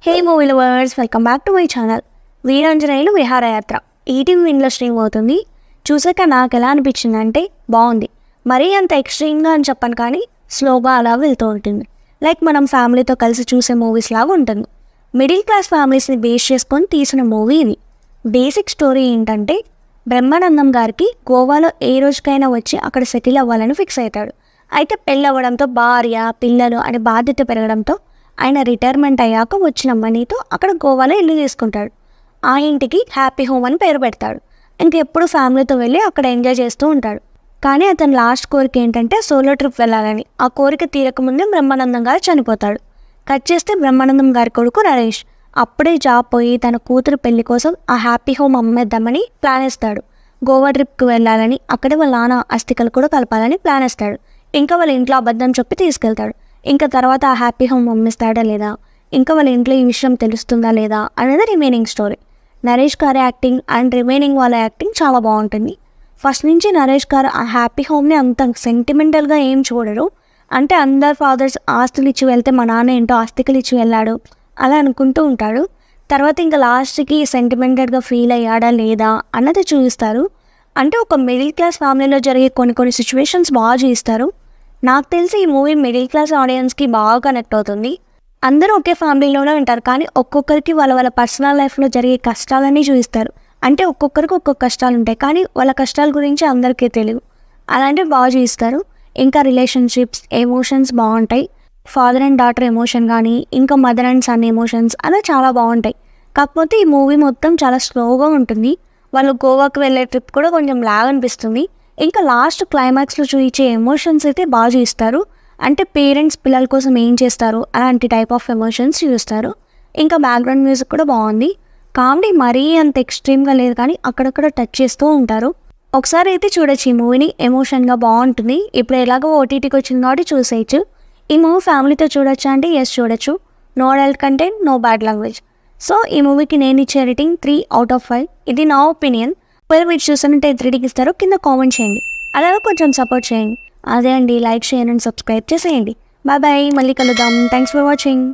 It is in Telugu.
Hey movie lovers, welcome back to my channel. Veeranjaneyulu Viharayatra ETV విన్లో స్ట్రీమ్ అవుతుంది. చూసాక నాకు ఎలా అనిపించింది అంటే బాగుంది. మరీ అంత ఎక్స్ట్రీమ్గా అని చెప్పను, కానీ స్లోగా అలా వెళ్తూ ఉంటుంది. లైక్ మనం ఫ్యామిలీతో కలిసి చూసే మూవీస్ లాగా ఉంటుంది. మిడిల్ క్లాస్ ఫ్యామిలీస్ని బేస్ చేసుకొని తీసిన మూవీ ఇది. బేసిక్ స్టోరీ ఏంటంటే, బ్రహ్మానందం గారికి గోవాలో ఏ రోజుకైనా వచ్చి అక్కడ సెటిల్ అవ్వాలని ఫిక్స్ అవుతాడు. అయితే పెళ్ళి అవ్వడంతో భార్య పిల్లలు అనే బాధ్యత పెరగడంతో ఆయన రిటైర్మెంట్ అయ్యాక వచ్చిన మనీతో అక్కడ గోవాలో ఇల్లు తీసుకుంటాడు. ఆ ఇంటికి హ్యాపీ హోమ్ అని పేరు పెడతాడు. ఇంకెప్పుడు ఫ్యామిలీతో వెళ్ళి అక్కడ ఎంజాయ్ చేస్తూ ఉంటాడు. కానీ అతని లాస్ట్ కోరిక ఏంటంటే సోలో ట్రిప్ వెళ్ళాలని. ఆ కోరిక తీరకముందే బ్రహ్మానందం గారు చనిపోతాడు. కట్ చేస్తే బ్రహ్మానందం గారి కొడుకు నరేష్ అప్పుడే జాబ్ పోయి తన కూతురు పెళ్లి కోసం ఆ హ్యాపీ హోమ్ అమ్మేద్దామని ప్లాన్ వేస్తాడు. గోవా ట్రిప్కి వెళ్ళాలని, అక్కడే వాళ్ళ నాన్న అస్థికలు కూడా కలపాలని ప్లాన్ వేస్తాడు. ఇంకా వాళ్ళ ఇంట్లో అబద్ధం చెప్పి తీసుకెళ్తాడు. ఇంకా తర్వాత ఆ హ్యాపీ హోమ్ అమ్మిస్తాడా లేదా, ఇంకా వాళ్ళ ఇంట్లో ఈ విషయం తెలుస్తుందా లేదా అనేది రిమైనింగ్ స్టోరీ. నరేష్ గారి యాక్టింగ్ అండ్ రిమైనింగ్ వాళ్ళ యాక్టింగ్ చాలా బాగుంటుంది. ఫస్ట్ నుంచి నరేష్ గారు ఆ హ్యాపీ హోమ్ని అంత సెంటిమెంటల్గా ఏం చూడరు. అంటే అందరు ఫాదర్స్ ఆస్తులు ఇచ్చి వెళ్తే మా నాన్న ఏంటో ఆస్తికలు ఇచ్చి వెళ్ళాడు అలా అనుకుంటూ ఉంటాడు. తర్వాత ఇంకా లాస్ట్కి సెంటిమెంటెడ్గా ఫీల్ అయ్యాడా లేదా అన్నది చూపిస్తారు. అంటే ఒక మిడిల్ క్లాస్ ఫ్యామిలీలో జరిగే కొన్ని సిచ్యువేషన్స్ బాగా చూపిస్తారు. నాకు తెలిసి ఈ మూవీ మిడిల్ క్లాస్ ఆడియన్స్కి బాగా కనెక్ట్ అవుతుంది. అందరూ ఒకే ఫ్యామిలీలోనే ఉంటారు, కానీ ఒక్కొక్కరికి వాళ్ళ పర్సనల్ లైఫ్లో జరిగే కష్టాలన్నీ చూపిస్తారు. అంటే ఒక్కొక్కరికి ఒక్కొక్క కష్టాలు ఉంటాయి, కానీ వాళ్ళ కష్టాల గురించి అందరికీ తెలియదు. అలాంటివి బాగా చూపిస్తారు. ఇంకా రిలేషన్షిప్స్, ఎమోషన్స్ బాగుంటాయి. ఫాదర్ అండ్ డాటర్ ఎమోషన్ కానీ, ఇంకా మదర్ అండ్ సన్ ఎమోషన్స్ అలా చాలా బాగుంటాయి. కాకపోతే ఈ మూవీ మొత్తం చాలా స్లోగా ఉంటుంది. వాళ్ళు గోవాకి వెళ్ళే ట్రిప్ కూడా కొంచెం లాగ్ అనిపిస్తుంది. ఇంకా లాస్ట్ క్లైమాక్స్లో చూపించే ఎమోషన్స్ అయితే బాగా చూపిస్తారు. అంటే పేరెంట్స్ పిల్లల కోసం ఏం చేస్తారు అలాంటి టైప్ ఆఫ్ ఎమోషన్స్ చూపిస్తారు. ఇంకా బ్యాక్గ్రౌండ్ మ్యూజిక్ కూడా బాగుంది. కామెడీ మరీ అంత ఎక్స్ట్రీమ్గా లేదు, కానీ అక్కడక్కడ టచ్ చేస్తూ ఉంటారు. ఒకసారి అయితే చూడొచ్చు ఈ మూవీని, ఎమోషన్గా బాగుంటుంది. ఇప్పుడు ఎలాగో ఓటీటీకి వచ్చింది కాబట్టి చూసేయచ్చు. ఈ మూవీ ఫ్యామిలీతో చూడొచ్చా అంటే ఎస్ చూడొచ్చు. No adult content, no bad language. So ఈ మూవీకి నేను ఇచ్చే రేటింగ్ 3/5. ఇది నా ఒపీనియన్. మీరు చూసానంటే 3కి ఇస్తారో కింద కామెంట్ చేయండి. అలాగే కొంచెం సపోర్ట్ చేయండి. అదే అండి, లైక్ చేయండి, సబ్స్క్రైబ్ చేసేయండి. బాయ్ బాయ్, మళ్ళీ కలుద్దాం. Thanks for watching.